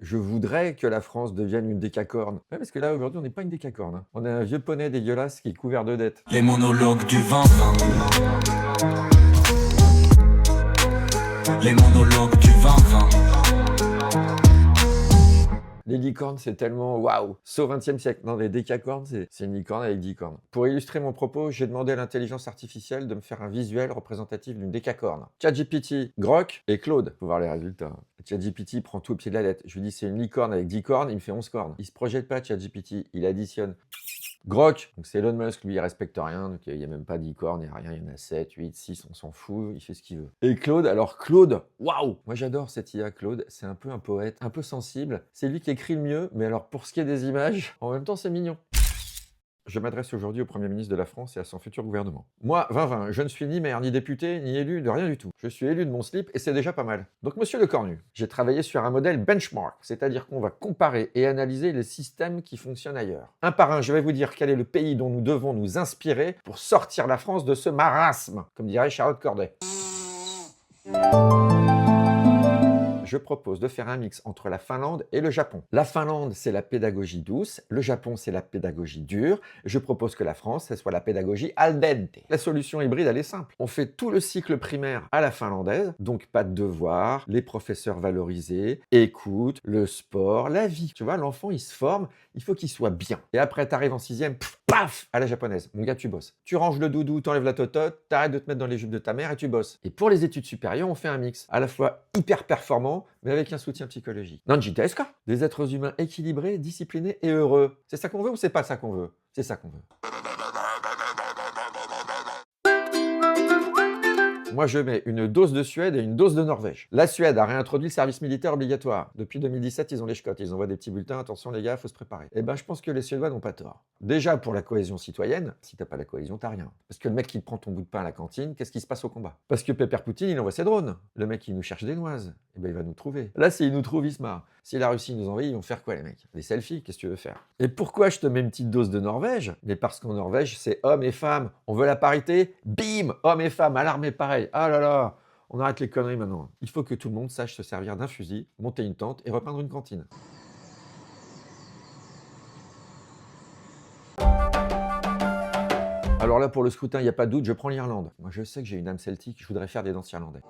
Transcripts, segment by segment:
Je voudrais que la France devienne une décacorne. Ouais, parce que là, aujourd'hui, on n'est pas une décacorne. Hein. On a un vieux poney dégueulasse qui est couvert de dettes. Les monologues du 20-20. Les monologues du 20-20. Les licornes, c'est tellement waouh, c'est au XXe siècle. Non, les décacornes, c'est une licorne avec 10 cornes. Pour illustrer mon propos, j'ai demandé à l'intelligence artificielle de me faire un visuel représentatif d'une décacorne. ChatGPT, Grok et Claude. Faut voir les résultats. ChatGPT prend tout au pied de la lettre. Je lui dis c'est une licorne avec 10 cornes, il me fait 11 cornes. Il se projette pas, ChatGPT, il additionne. Grok, donc c'est Elon Musk, lui il respecte rien, donc il n'y a même pas d'icône, il n'y a rien, il y en a 7, 8, 6, on s'en fout, il fait ce qu'il veut. Et Claude, alors Claude, waouh. Moi j'adore cette IA Claude, c'est un peu un poète, un peu sensible, c'est lui qui écrit le mieux, mais alors pour ce qui est des images, en même temps c'est mignon. Je m'adresse aujourd'hui au Premier ministre de la France et à son futur gouvernement. Moi, 2020, je ne suis ni maire, ni député, ni élu de rien du tout. Je suis élu de mon slip et c'est déjà pas mal. Donc monsieur Lecornu, j'ai travaillé sur un modèle benchmark, c'est-à-dire qu'on va comparer et analyser les systèmes qui fonctionnent ailleurs. Un par un, je vais vous dire quel est le pays dont nous devons nous inspirer pour sortir la France de ce marasme, comme dirait Charlotte Corday. Je propose de faire un mix entre la Finlande et le Japon. La Finlande, c'est la pédagogie douce, le Japon, c'est la pédagogie dure. Je propose que la France, ce soit la pédagogie al dente. La solution hybride, elle est simple. On fait tout le cycle primaire à la finlandaise, donc pas de devoirs, les professeurs valorisés, écoute, le sport, la vie. Tu vois, l'enfant, il se forme, il faut qu'il soit bien. Et après, t'arrives en 6e, paf, à la japonaise. Mon gars, tu bosses. Tu ranges le doudou, t'enlèves la totote, t'arrêtes de te mettre dans les jupes de ta mère et tu bosses. Et pour les études supérieures, on fait un mix, à la fois hyper performant, mais avec un soutien psychologique. Nanji Teska, des êtres humains équilibrés, disciplinés et heureux. C'est ça qu'on veut ou c'est pas ça qu'on veut? C'est ça qu'on veut. Moi, je mets une dose de Suède et une dose de Norvège. La Suède a réintroduit le service militaire obligatoire. Depuis 2017, ils ont les ch'cottes. Ils envoient des petits bulletins. Attention, les gars, faut se préparer. Eh ben, je pense que les Suédois n'ont pas tort. Déjà, pour la cohésion citoyenne, si t'as pas la cohésion, t'as rien. Parce que le mec qui te prend ton bout de pain à la cantine, qu'est-ce qui se passe au combat? Parce que Pépère Poutine, il envoie ses drones. Le mec, il nous cherche des noises. Eh ben, il va nous trouver. Là, s'il nous trouve, il se marre. Si la Russie nous envahit, ils vont faire quoi, les mecs? Des selfies, qu'est-ce que tu veux faire? Et pourquoi je te mets une petite dose de Norvège? Mais parce qu'en Norvège, c'est hommes et femmes. On veut la parité? Bim! Hommes et femmes, à l'armée, pareil. Ah là là! On arrête les conneries maintenant. Il faut que tout le monde sache se servir d'un fusil, monter une tente et repeindre une cantine. Alors là, pour le scrutin, il n'y a pas de doute, je prends l'Irlande. Moi, je sais que j'ai une âme celtique, je voudrais faire des danses irlandais.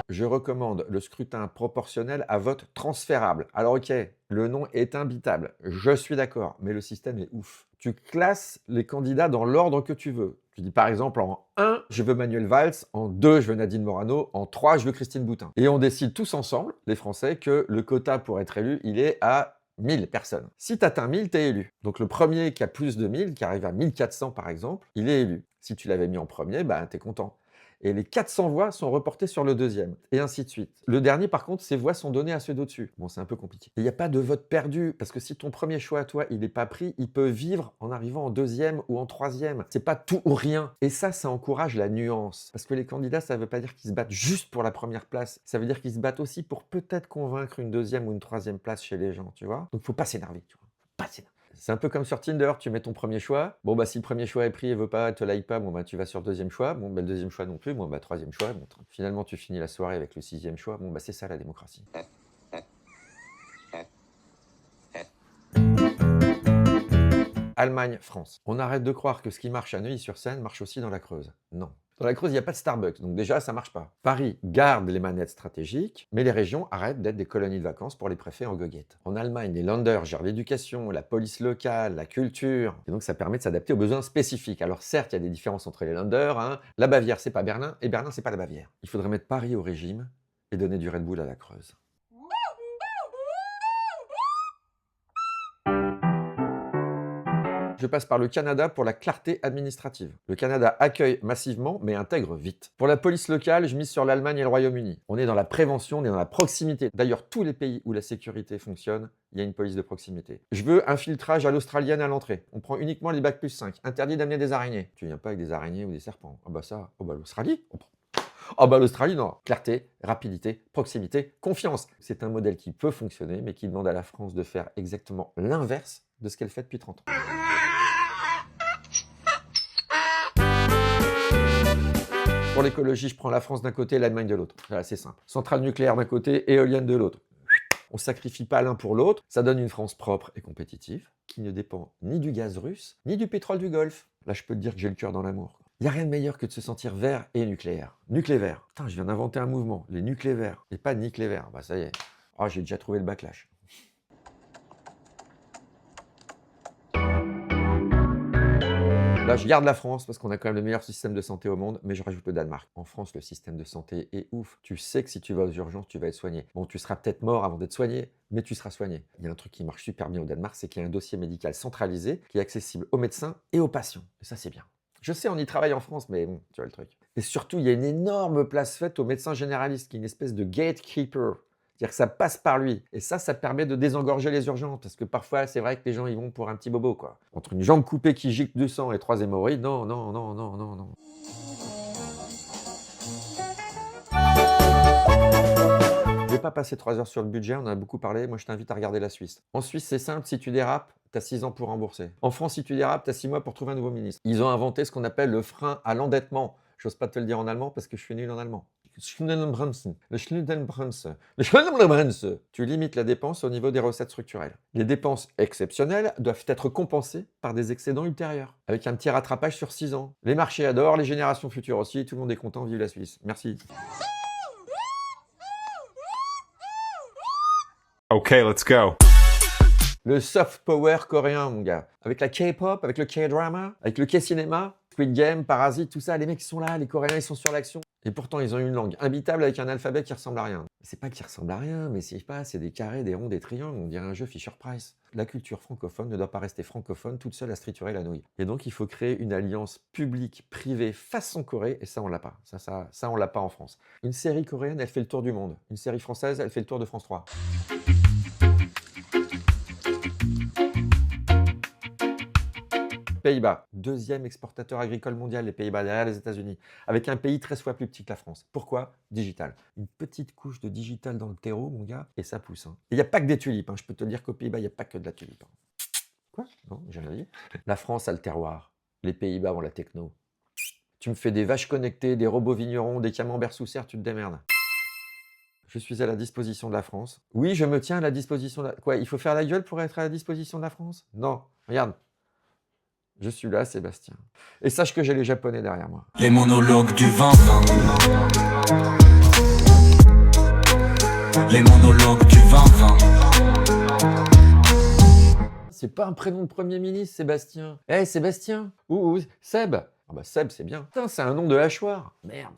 Je recommande le scrutin proportionnel à vote transférable. Alors ok, le nom est imbitable, je suis d'accord, mais le système est ouf. Tu classes les candidats dans l'ordre que tu veux. Tu dis par exemple en 1, je veux Manuel Valls, en 2, je veux Nadine Morano, en 3, je veux Christine Boutin. Et on décide tous ensemble, les Français, que le quota pour être élu, il est à 1000 personnes. Si tu atteins 1000, tu es élu. Donc le premier qui a plus de 1000, qui arrive à 1400 par exemple, il est élu. Si tu l'avais mis en premier, bah, tu es content. Et les 400 voix sont reportées sur le deuxième, et ainsi de suite. Le dernier, par contre, ces voix sont données à ceux d'au-dessus. Bon, c'est un peu compliqué. Il n'y a pas de vote perdu, parce que si ton premier choix à toi, il n'est pas pris, il peut vivre en arrivant en deuxième ou en troisième. C'est pas tout ou rien. Et ça encourage la nuance. Parce que les candidats, ça ne veut pas dire qu'ils se battent juste pour la première place. Ça veut dire qu'ils se battent aussi pour peut-être convaincre une deuxième ou une troisième place chez les gens, tu vois. Donc, faut pas s'énerver, tu vois. Faut pas s'énerver. C'est un peu comme sur Tinder, tu mets ton premier choix. Bon, bah, si le premier choix est pris et veut pas, te like pas, bon, bah, tu vas sur le deuxième choix. Bon, bah, le deuxième choix non plus. Bon, bah, troisième choix. Bon, finalement, tu finis la soirée avec le 6e choix. Bon, bah, c'est ça la démocratie. Allemagne, France. On arrête de croire que ce qui marche à Neuilly-sur-Seine marche aussi dans la Creuse. Non. Dans la Creuse, il n'y a pas de Starbucks, donc déjà, ça marche pas. Paris garde les manettes stratégiques, mais les régions arrêtent d'être des colonies de vacances pour les préfets en goguette. En Allemagne, les Länder gèrent l'éducation, la police locale, la culture, et donc ça permet de s'adapter aux besoins spécifiques. Alors certes, il y a des différences entre les Länder, hein. La Bavière, c'est pas Berlin, et Berlin, c'est pas la Bavière. Il faudrait mettre Paris au régime et donner du Red Bull à la Creuse. Je passe par le Canada pour la clarté administrative. Le Canada accueille massivement, mais intègre vite. Pour la police locale, je mise sur l'Allemagne et le Royaume-Uni. On est dans la prévention, on est dans la proximité. D'ailleurs, tous les pays où la sécurité fonctionne, il y a une police de proximité. Je veux un filtrage à l'australienne à l'entrée. On prend uniquement les bacs plus 5. Interdit d'amener des araignées. Tu viens pas avec des araignées ou des serpents. Ah bah ça, oh bah l'Australie. Ah bah l'Australie, non. Clarté, rapidité, proximité, confiance. C'est un modèle qui peut fonctionner, mais qui demande à la France de faire exactement l'inverse de ce qu'elle fait depuis 30 ans. Pour l'écologie, je prends la France d'un côté et l'Allemagne de l'autre. Voilà, c'est simple. Centrale nucléaire d'un côté, éolienne de l'autre. On ne sacrifie pas l'un pour l'autre. Ça donne une France propre et compétitive, qui ne dépend ni du gaz russe, ni du pétrole du Golfe. Là, je peux te dire que j'ai le cœur dans l'amour. Il n'y a rien de meilleur que de se sentir vert et nucléaire. Nucléaire. Putain, je viens d'inventer un mouvement. Les nucléaires. Et pas nucléaire. Bah ça y est. Oh, j'ai déjà trouvé le backlash. Là, je garde la France parce qu'on a quand même le meilleur système de santé au monde, mais je rajoute le Danemark. En France, le système de santé est ouf. Tu sais que si tu vas aux urgences, tu vas être soigné. Bon, tu seras peut-être mort avant d'être soigné, mais tu seras soigné. Il y a un truc qui marche super bien au Danemark, c'est qu'il y a un dossier médical centralisé qui est accessible aux médecins et aux patients. Et ça, c'est bien. Je sais, on y travaille en France, mais bon, tu vois le truc. Et surtout, il y a une énorme place faite aux médecins généralistes, qui est une espèce de gatekeeper. C'est-à-dire que ça passe par lui. Et ça permet de désengorger les urgences. Parce que parfois, c'est vrai que les gens, ils vont pour un petit bobo, quoi. Entre une jambe coupée qui gicle du sang et 3 hémorroïdes, non, non, non, non, non, non. Je vais pas passer 3 heures sur le budget, on en a beaucoup parlé. Moi, je t'invite à regarder la Suisse. En Suisse, c'est simple, si tu dérapes, tu as 6 ans pour rembourser. En France, si tu dérapes, tu as 6 mois pour trouver un nouveau ministre. Ils ont inventé ce qu'on appelle le frein à l'endettement. J'ose pas te le dire en allemand parce que je suis nul en allemand. Le Schuldenbremse. Tu limites la dépense au niveau des recettes structurelles. Les dépenses exceptionnelles doivent être compensées par des excédents ultérieurs, avec un petit rattrapage sur 6 ans. Les marchés adorent, les générations futures aussi, tout le monde est content, vive la Suisse. Merci. Okay, let's go. Le soft power coréen, mon gars. Avec la K-pop, avec le K-drama, avec le K-cinéma, Squid Game, Parasite, tout ça, les mecs ils sont là, les Coréens ils sont sur l'action. Et pourtant ils ont une langue imbitable avec un alphabet qui ressemble à rien. C'est pas qu'il ressemble à rien, mais c'est pas, c'est des carrés, des ronds, des triangles, on dirait un jeu Fisher-Price. La culture francophone ne doit pas rester francophone toute seule à se triturer la nouille. Et donc il faut créer une alliance publique-privée façon Corée, et ça on l'a pas. Ça on l'a pas en France. Une série coréenne, elle fait le tour du monde. Une série française, elle fait le tour de France 3. Pays-Bas, deuxième exportateur agricole mondial, les Pays-Bas, derrière les États-Unis, avec un pays 13 fois plus petit que la France. Pourquoi? Digital. Une petite couche de digital dans le terreau, mon gars, et ça pousse. Hein. Et il n'y a pas que des tulipes. Hein. Je peux te dire qu'aux Pays-Bas, il n'y a pas que de la tulipe. Hein. Quoi? Non, j'ai rien dit. La France a le terroir. Les Pays-Bas ont la techno. Tu me fais des vaches connectées, des robots vignerons, des camemberts sous serre, tu te démerdes. Je suis à la disposition de la France. Oui, je me tiens à la disposition de la... Quoi, il faut faire la gueule pour être à la disposition de la France? Non, regarde. Je suis là, Sébastien. Et sache que j'ai les Japonais derrière moi. Les monologues du vin. Les monologues du vin. C'est pas un prénom de Premier ministre, Sébastien. Eh, Sébastien. Ou Seb. Ah bah Seb, c'est bien. Putain, c'est un nom de hachoir. Merde.